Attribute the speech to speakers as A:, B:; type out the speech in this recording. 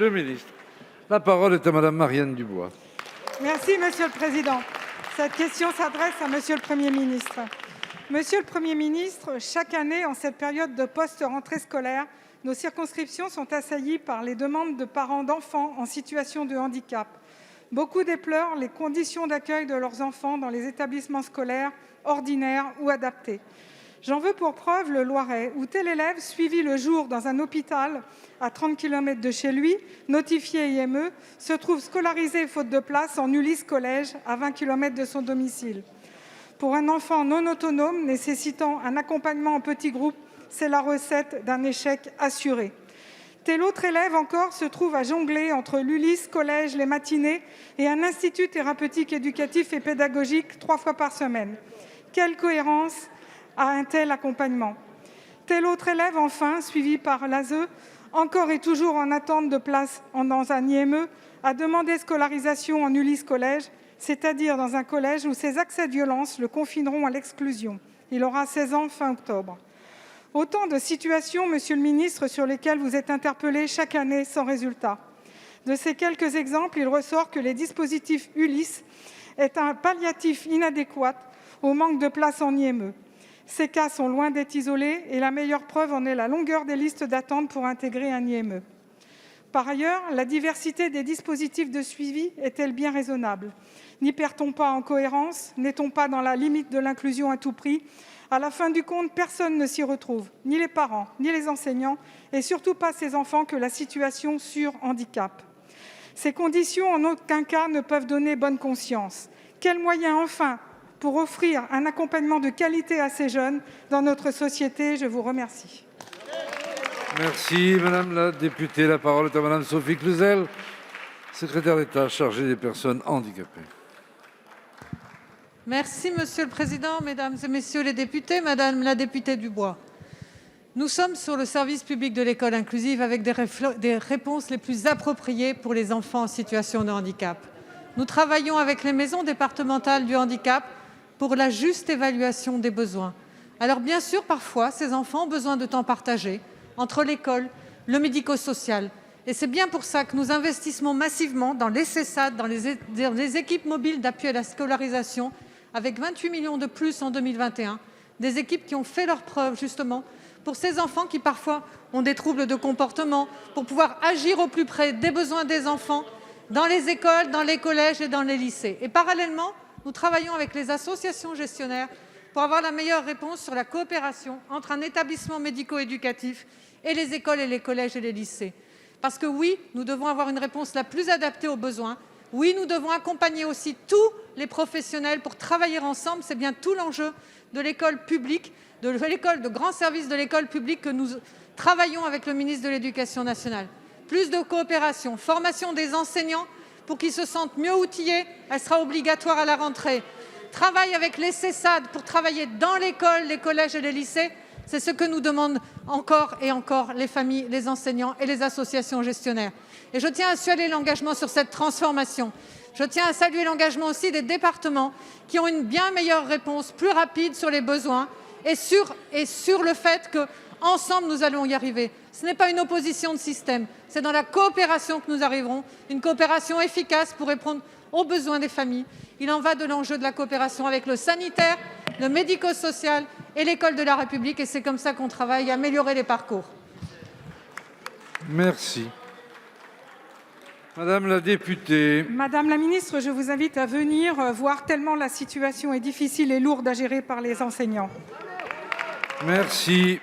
A: le ministre. La parole est à Madame Marianne Dubois.
B: Merci, Monsieur le Président. Cette question s'adresse à Monsieur le Premier ministre. Monsieur le Premier ministre, chaque année, en cette période de post-rentrée scolaire, nos circonscriptions sont assaillies par les demandes de parents d'enfants en situation de handicap. Beaucoup déplorent les conditions d'accueil de leurs enfants dans les établissements scolaires ordinaires ou adaptés. J'en veux pour preuve le Loiret, où tel élève suivi le jour dans un hôpital à 30 km de chez lui, notifié IME, se trouve scolarisé faute de place en Ulysse Collège à 20 km de son domicile. Pour un enfant non autonome nécessitant un accompagnement en petits groupes, c'est la recette d'un échec assuré. Tel autre élève encore se trouve à jongler entre l'Ulysse Collège les matinées et un institut thérapeutique éducatif et pédagogique 3 fois par semaine. Quelle cohérence à un tel accompagnement. Tel autre élève, enfin, suivi par l'ASE, encore et toujours en attente de place dans un IME, a demandé scolarisation en Ulysse Collège, c'est-à-dire dans un collège où ses accès de violence le confineront à l'exclusion. Il aura 16 ans fin octobre. Autant de situations, Monsieur le ministre, sur lesquelles vous êtes interpellé chaque année sans résultat. De ces quelques exemples, il ressort que les dispositifs Ulysse est un palliatif inadéquat au manque de place en IME. Ces cas sont loin d'être isolés et la meilleure preuve en est la longueur des listes d'attente pour intégrer un IME. Par ailleurs, la diversité des dispositifs de suivi est-elle bien raisonnable? N'y perd-on pas en cohérence? N'est-on pas dans la limite de l'inclusion à tout prix? À la fin du compte, personne ne s'y retrouve, ni les parents, ni les enseignants, et surtout pas ces enfants que la situation sur-handicap. Ces conditions, en aucun cas, ne peuvent donner bonne conscience. Quels moyens, enfin, pour offrir un accompagnement de qualité à ces jeunes dans notre société? Je vous remercie.
A: Merci, Madame la députée. La parole est à Madame Sophie Cluzel, secrétaire d'État chargée des personnes handicapées.
C: Merci, Monsieur le Président, Mesdames et Messieurs les députés, Madame la députée Dubois. Nous sommes sur le service public de l'école inclusive avec des réponses les plus appropriées pour les enfants en situation de handicap. Nous travaillons avec les maisons départementales du handicap pour la juste évaluation des besoins. Alors bien sûr, parfois, ces enfants ont besoin de temps partagé entre l'école, le médico-social. Et c'est bien pour ça que nous investissons massivement dans les CESAD, dans les équipes mobiles d'appui à la scolarisation, avec 28 millions de plus en 2021, des équipes qui ont fait leurs preuves justement pour ces enfants qui parfois ont des troubles de comportement, pour pouvoir agir au plus près des besoins des enfants dans les écoles, dans les collèges et dans les lycées. Et parallèlement, nous travaillons avec les associations gestionnaires pour avoir la meilleure réponse sur la coopération entre un établissement médico-éducatif et les écoles et les collèges et les lycées. Parce que oui, nous devons avoir une réponse la plus adaptée aux besoins. Oui, nous devons accompagner aussi tous les professionnels pour travailler ensemble. C'est bien tout l'enjeu de l'école publique, de grand service de l'école publique que nous travaillons avec le ministre de l'Éducation nationale. Plus de coopération, formation des enseignants pour qu'ils se sentent mieux outillés. Elle sera obligatoire à la rentrée. Travail avec les CESAD pour travailler dans l'école, les collèges et les lycées. C'est ce que nous demandent encore et encore les familles, les enseignants et les associations gestionnaires. Et je tiens à saluer l'engagement sur cette transformation. Je tiens à saluer l'engagement aussi des départements qui ont une bien meilleure réponse, plus rapide sur les besoins et sur le fait qu'ensemble nous allons y arriver. Ce n'est pas une opposition de système, c'est dans la coopération que nous arriverons, une coopération efficace pour répondre aux besoins des familles. Il en va de l'enjeu de la coopération avec le sanitaire, le médico-social et l'école de la République, et c'est comme ça qu'on travaille à améliorer les parcours.
A: Merci. Madame la députée.
B: Madame la ministre, je vous invite à venir voir tellement la situation est difficile et lourde à gérer par les enseignants.
A: Merci.